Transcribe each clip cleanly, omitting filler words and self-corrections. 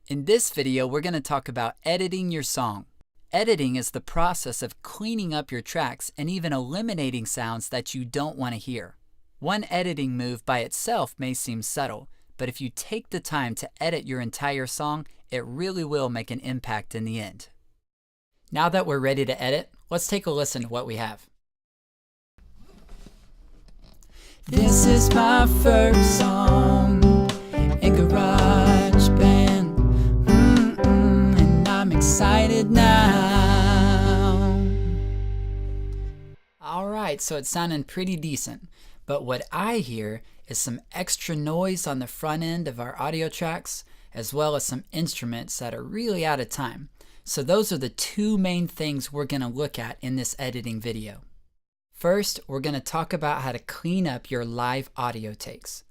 In this video, we're going to talk about editing your song. Editing is the process of cleaning up your tracks and even eliminating sounds that you don't want to hear. One editing move by itself may seem subtle, but if you take the time to edit your entire song, it really will make an impact in the end. Now that we're ready to edit, let's take a listen to what we have. This is my first song in GarageBand, and I'm excited now. Alright, so it's sounding pretty decent, but what I hear is some extra noise on the front end of our audio tracks, as well as some instruments that are really out of time. So those are the two main things we're going to look at in this editing video. First, we're going to talk about how to clean up your live audio takes.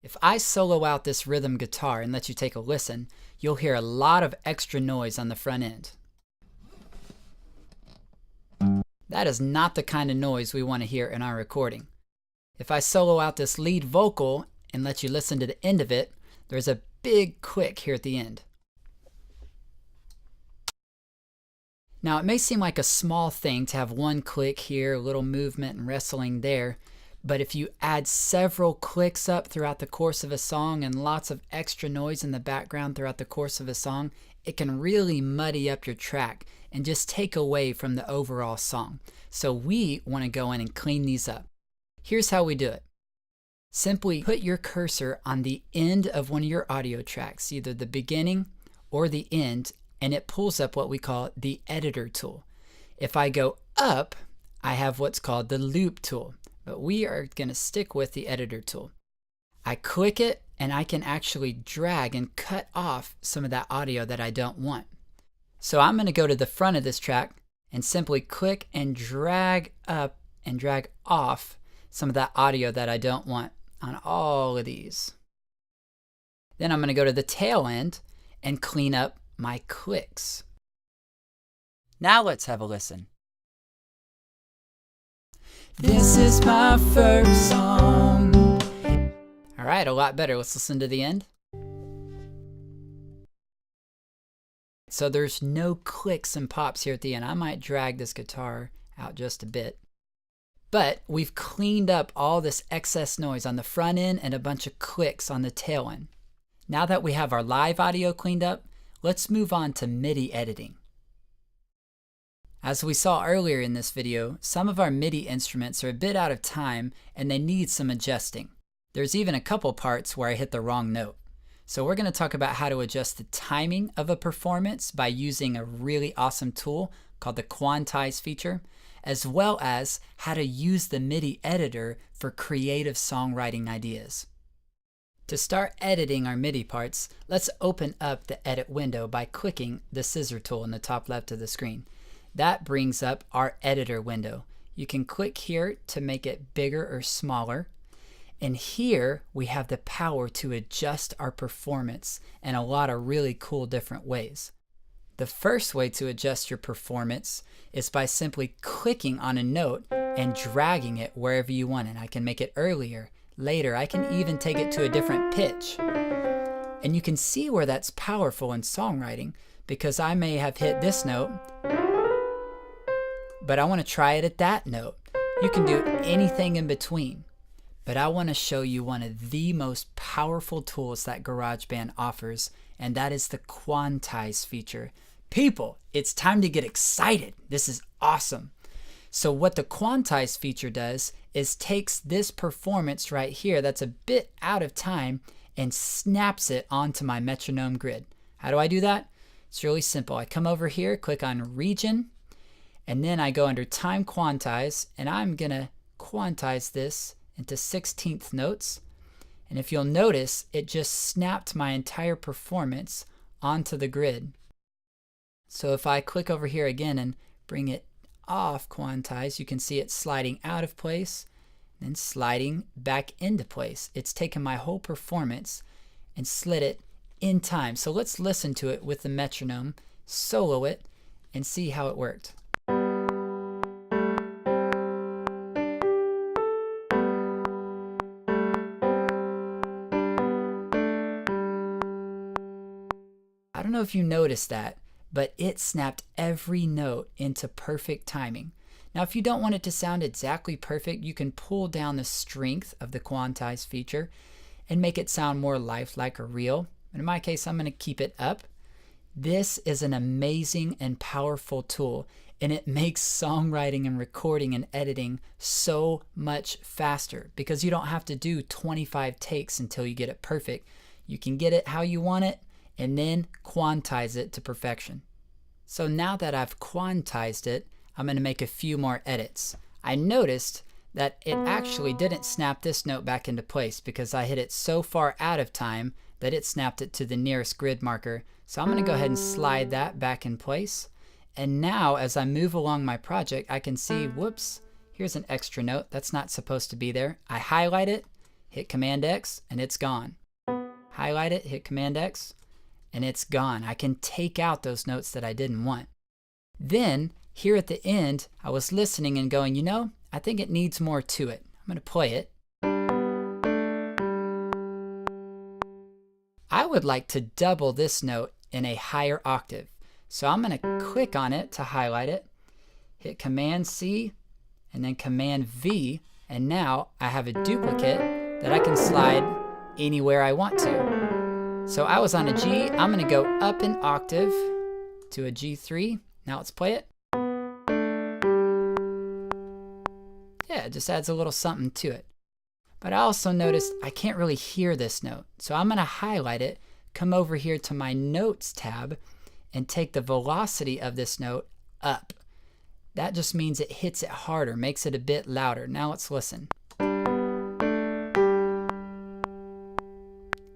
If I solo out this rhythm guitar and let you take a listen, you'll hear a lot of extra noise on the front end. That is not the kind of noise we want to hear in our recording. If I solo out this lead vocal and let you listen to the end of it, there's a big click here at the end. Now, it may seem like a small thing to have one click here, a little movement and wrestling there, but if you add several clicks up throughout the course of a song and lots of extra noise in the background throughout the course of a song, it can really muddy up your track and just take away from the overall song. So we want to go in and clean these up. Here's how we do it. Simply put your cursor on the end of one of your audio tracks, either the beginning or the end, and it pulls up what we call the editor tool. If I go up, I have what's called the loop tool, but we are going to stick with the editor tool. I click it and I can actually drag and cut off some of that audio that I don't want. So I'm going to go to the front of this track and simply click and drag up and drag off some of that audio that I don't want on all of these. Then I'm going to go to the tail end and clean up my clicks. Now let's have a listen. This is my first song. All right, a lot better. Let's listen to the end. So there's no clicks and pops here at the end. I might drag this guitar out just a bit. But we've cleaned up all this excess noise on the front end and a bunch of clicks on the tail end. Now that we have our live audio cleaned up, let's move on to MIDI editing. As we saw earlier in this video, some of our MIDI instruments are a bit out of time and they need some adjusting. There's even a couple parts where I hit the wrong note. So we're going to talk about how to adjust the timing of a performance by using a really awesome tool called the quantize feature, as well as how to use the MIDI editor for creative songwriting ideas. To start editing our MIDI parts, let's open up the edit window by clicking the scissor tool in the top left of the screen. That brings up our editor window. You can click here to make it bigger or smaller. And here we have the power to adjust our performance in a lot of really cool different ways. The first way to adjust your performance is by simply clicking on a note and dragging it wherever you want it. I can make it earlier, later. I can even take it to a different pitch. And you can see where that's powerful in songwriting because I may have hit this note, but I want to try it at that note. You can do anything in between. But I want to show you one of the most powerful tools that GarageBand offers, and that is the quantize feature. People, it's time to get excited. This is awesome. So what the quantize feature does is takes this performance right here that's a bit out of time and snaps it onto my metronome grid. How do I do that? It's really simple. I come over here, click on region, and then I go under time quantize, and I'm going to quantize this into 16th notes. And if you'll notice, it just snapped my entire performance onto the grid. So if I click over here again and bring it off quantize, you can see it sliding out of place, then sliding back into place. It's taken my whole performance and slid it in time. So let's listen to it with the metronome, solo it, and see how it worked. I don't know if you noticed that, but it snapped every note into perfect timing. Now, if you don't want it to sound exactly perfect, you can pull down the strength of the quantize feature and make it sound more lifelike or real. In my case, I'm going to keep it up. This is an amazing and powerful tool, and it makes songwriting and recording and editing so much faster because you don't have to do 25 takes until you get it perfect. You can get it how you want it and then quantize it to perfection. So now that I've quantized it, I'm going to make a few more edits. I noticed that it actually didn't snap this note back into place because I hit it so far out of time that it snapped it to the nearest grid marker. So I'm going to go ahead and slide that back in place. And now as I move along my project, I can see, whoops, here's an extra note that's not supposed to be there. I highlight it, hit Command X, and it's gone. Highlight it, hit Command X, and it's gone. I can take out those notes that I didn't want. Then here at the end, I was listening and going, you know, I think it needs more to it. I'm going to play it. I would like to double this note in a higher octave. So I'm going to click on it to highlight it, hit Command C, and then Command V, and now I have a duplicate that I can slide anywhere I want to. So I was on a G, I'm going to go up an octave to a G3. Now let's play it. Yeah, it just adds a little something to it. But I also noticed I can't really hear this note. So I'm going to highlight it, come over here to my Notes tab, and take the velocity of this note up. That just means it hits it harder, makes it a bit louder. Now let's listen.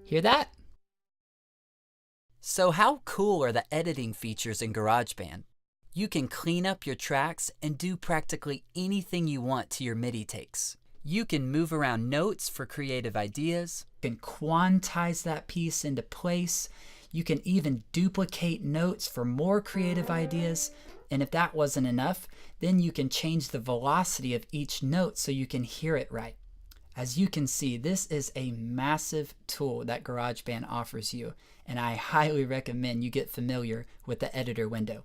Hear that? So how cool are the editing features in GarageBand? You can clean up your tracks and do practically anything you want to your MIDI takes. You can move around notes for creative ideas. You can quantize that piece into place. You can even duplicate notes for more creative ideas. And if that wasn't enough, then you can change the velocity of each note so you can hear it right. As you can see, this is a massive tool that GarageBand offers you, and I highly recommend you get familiar with the editor window.